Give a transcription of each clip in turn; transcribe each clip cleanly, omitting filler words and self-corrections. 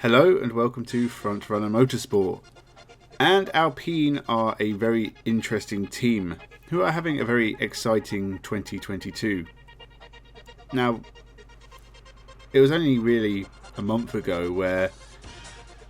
Hello and welcome to Frontrunner Motorsport. And Alpine are a very interesting team who are having a very exciting 2022. Now, it was only really a month ago where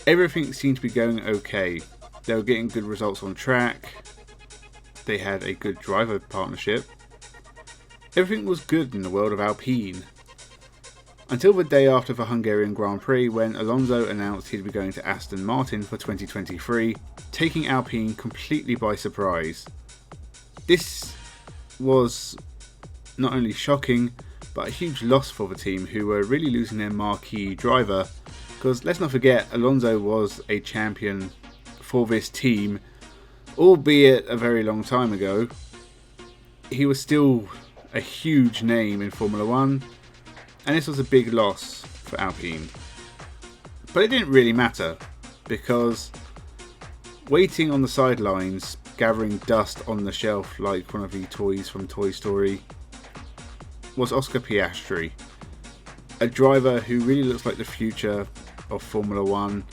everything seemed to be going okay. They were getting good results on track. They had a good driver partnership. Everything was good in the world of Alpine. Until the day after the Hungarian Grand Prix, when Alonso announced he'd be going to Aston Martin for 2023, taking Alpine completely by surprise. This was not only shocking, but a huge loss for the team, who were really losing their marquee driver, because let's not forget, Alonso was a champion for this team, albeit a very long time ago. He was still a huge name in Formula 1, and this was a big loss for Alpine. But it didn't really matter, because waiting on the sidelines, gathering dust on the shelf like one of the toys from Toy Story, was Oscar Piastri, a driver who really looks like the future of Formula 1,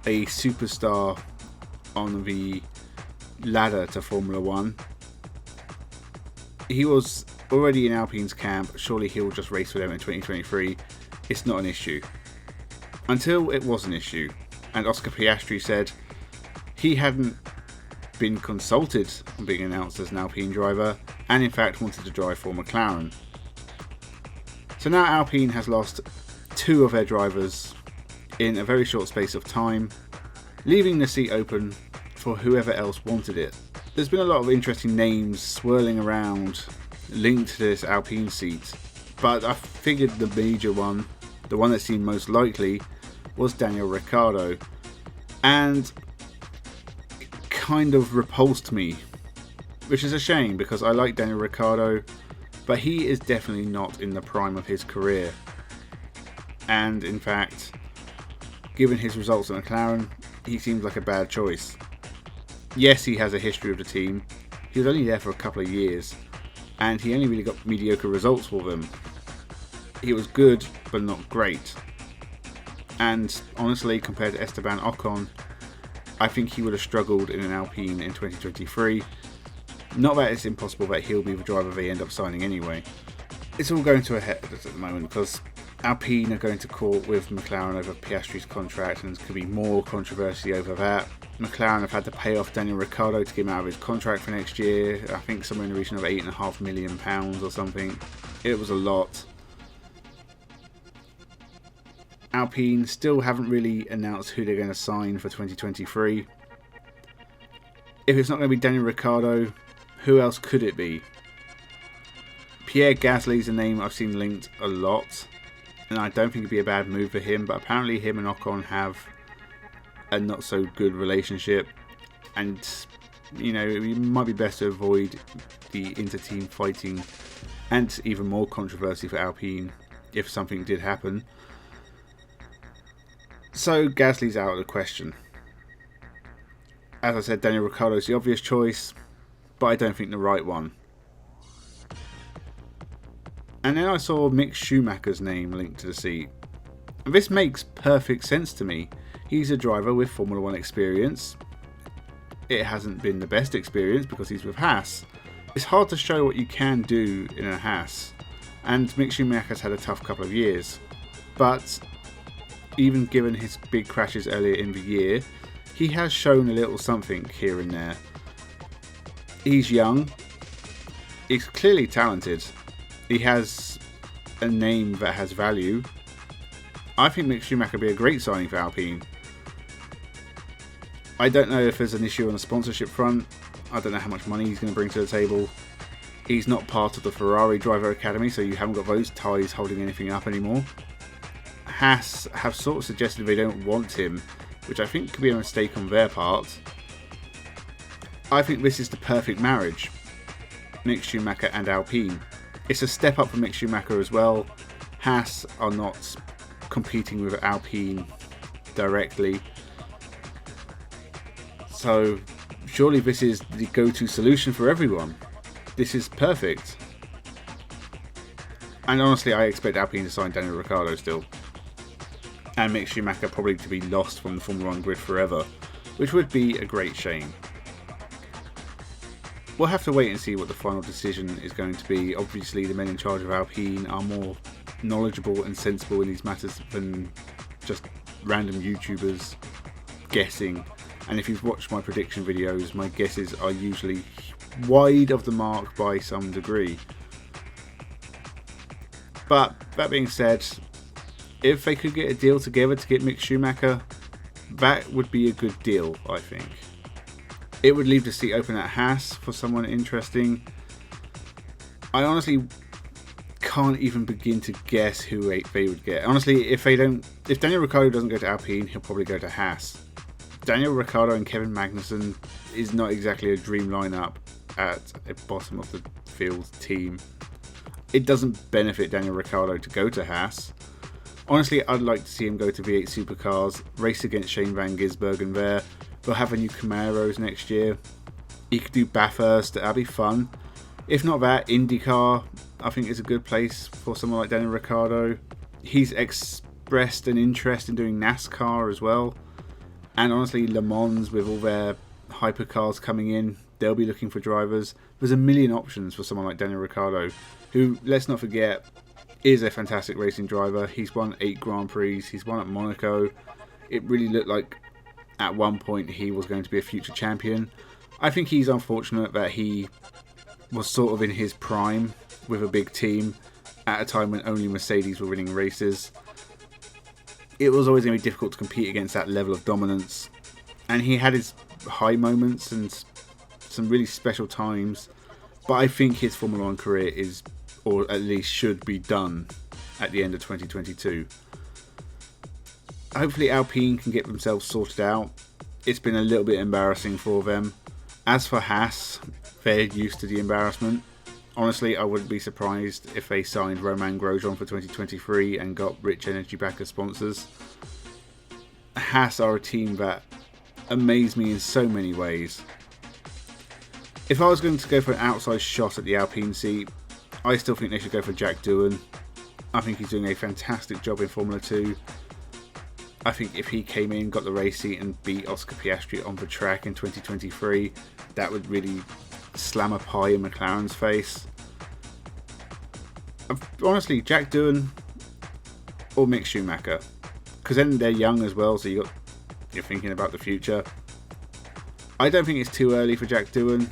a superstar on the ladder to Formula 1. He was already in Alpine's camp. Surely he'll just race for them in 2023. It's not an issue. Until it was an issue, and Oscar Piastri said he hadn't been consulted on being announced as an Alpine driver, and in fact wanted to drive for McLaren. So now Alpine has lost two of their drivers in a very short space of time, leaving the seat open for whoever else wanted it. There's been a lot of interesting names swirling around linked to this Alpine seat, but I figured the major one, the one that seemed most likely, was Daniel Ricciardo, and it kind of repulsed me, which is a shame because I like Daniel Ricciardo, but he is definitely not in the prime of his career, and in fact, given his results at McLaren, he seems like a bad choice. Yes, he has a history of the team. He was only there for a couple of years, and he only really got mediocre results for them. He was good, but not great. And honestly, compared to Esteban Ocon, I think he would have struggled in an Alpine in 2023. Not that it's impossible that he'll be the driver they end up signing anyway. It's all going to a head at the moment because Alpine are going to court with McLaren over Piastri's contract, and there could be more controversy over that. McLaren have had to pay off Daniel Ricciardo to get him out of his contract for next year. I think somewhere in the region of £8.5 million or something. It was a lot. Alpine still haven't really announced who they're going to sign for 2023. If it's not going to be Daniel Ricciardo, who else could it be? Pierre Gasly's a name I've seen linked a lot, and I don't think it'd be a bad move for him, but apparently him and Ocon have a not so good relationship, and you know, it might be best to avoid the inter-team fighting and even more controversy for Alpine if something did happen. So Gasly's out of the question. As I said, Daniel Ricciardo's the obvious choice, but I don't think the right one. And then I saw Mick Schumacher's name linked to the seat. And this makes perfect sense to me. He's a driver with Formula 1 experience. It hasn't been the best experience because he's with Haas. It's hard to show what you can do in a Haas, and Mick Schumacher's had a tough couple of years. But even given his big crashes earlier in the year, he has shown a little something here and there. He's young. He's clearly talented. He has a name that has value. I think Mick Schumacher would be a great signing for Alpine. I don't know if there's an issue on the sponsorship front. I don't know how much money he's going to bring to the table. He's not part of the Ferrari Driver Academy, so you haven't got those ties holding anything up anymore. Haas have sort of suggested they don't want him, which I think could be a mistake on their part. I think this is the perfect marriage. Mick Schumacher and Alpine. It's a step up for Mick Schumacher as well. Haas are not competing with Alpine directly. So surely this is the go-to solution for everyone. This is perfect. And honestly, I expect Alpine to sign Daniel Ricciardo still. and Mick Schumacher probably to be lost from the Formula 1 grid forever, which would be a great shame. We'll have to wait and see what the final decision is going to be. Obviously, the men in charge of Alpine are more knowledgeable and sensible in these matters than just random YouTubers guessing. And if you've watched my prediction videos, my guesses are usually wide of the mark by some degree. But that being said, if they could get a deal together to get Mick Schumacher, that would be a good deal, I think. It would leave the seat open at Haas for someone interesting. I honestly can't even begin to guess who they would get. Honestly, if Daniel Ricciardo doesn't go to Alpine, he'll probably go to Haas. Daniel Ricciardo and Kevin Magnussen is not exactly a dream lineup at a bottom of the field team. It doesn't benefit Daniel Ricciardo to go to Haas. Honestly, I'd like to see him go to V8 Supercars, race against Shane Van Gisbergen there. They'll have a new Camaros next year. He could do Bathurst, that'd be fun. If not that, IndyCar, I think is a good place for someone like Daniel Ricciardo. He's expressed an interest in doing NASCAR as well. And honestly, Le Mans, with all their hypercars coming in, they'll be looking for drivers. There's a million options for someone like Daniel Ricciardo, who, let's not forget, is a fantastic racing driver. He's won 8 Grand Prix, he's won at Monaco. It really looked like at one point he was going to be a future champion. I think he's unfortunate that he was sort of in his prime with a big team at a time when only Mercedes were winning races. It was always going to be difficult to compete against that level of dominance, and he had his high moments and some really special times, but I think his Formula 1 career is, or at least should be, done at the end of 2022. Hopefully Alpine can get themselves sorted out. It's been a little bit embarrassing for them. As for Haas, they're used to the embarrassment. Honestly, I wouldn't be surprised if they signed Romain Grosjean for 2023 and got Rich Energy back as sponsors. Haas are a team that amaze me in so many ways. If I was going to go for an outside shot at the Alpine seat, I still think they should go for Jack Doohan. I think he's doing a fantastic job in Formula 2. I think if he came in, got the race seat and beat Oscar Piastri on the track in 2023, that would really slam a pie in McLaren's face. Honestly, Jack Doohan or Mick Schumacher, because then they're young as well, so you're thinking about the future. I don't think it's too early for Jack Doohan.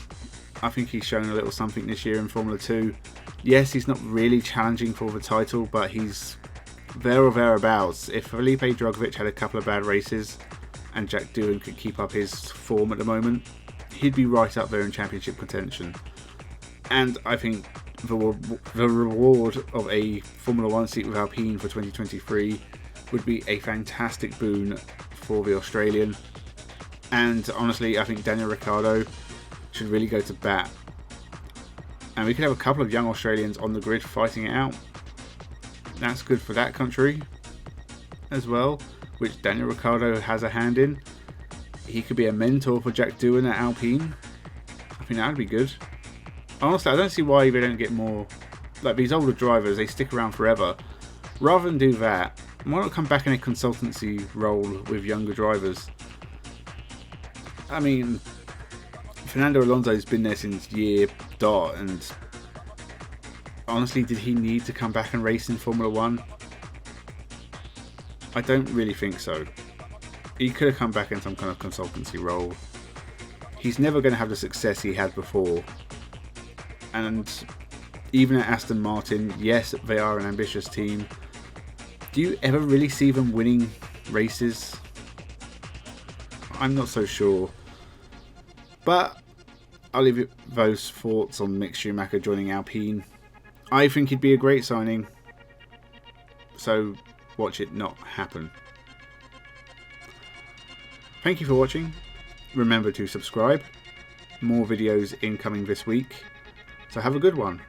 I think he's shown a little something this year in Formula 2. Yes, he's not really challenging for the title, but he's there or thereabouts. If Felipe Drugovich had a couple of bad races and Jack Doohan could keep up his form at the moment, he'd be right up there in championship contention. And I think the reward of a Formula 1 seat with Alpine for 2023 would be a fantastic boon for the Australian. And honestly, I think Daniel Ricciardo should really go to bat. And we could have a couple of young Australians on the grid fighting it out. That's good for that country as well, which Daniel Ricciardo has a hand in. He could be a mentor for Jack Doohan at Alpine. I think that would be good. Honestly, I don't see why they don't get more, like these older drivers, they stick around forever. Rather than do that, why not come back in a consultancy role with younger drivers? I mean, Fernando Alonso's been there since year dot, and honestly, did he need to come back and race in Formula 1? I don't really think so. He could have come back in some kind of consultancy role. He's never going to have the success he had before. And even at Aston Martin, yes, they are an ambitious team. Do you ever really see them winning races? I'm not so sure. But I'll leave you those thoughts on Mick Schumacher joining Alpine. I think he'd be a great signing. So watch it not happen. Thank you for watching. Remember to subscribe. More videos incoming this week. So have a good one.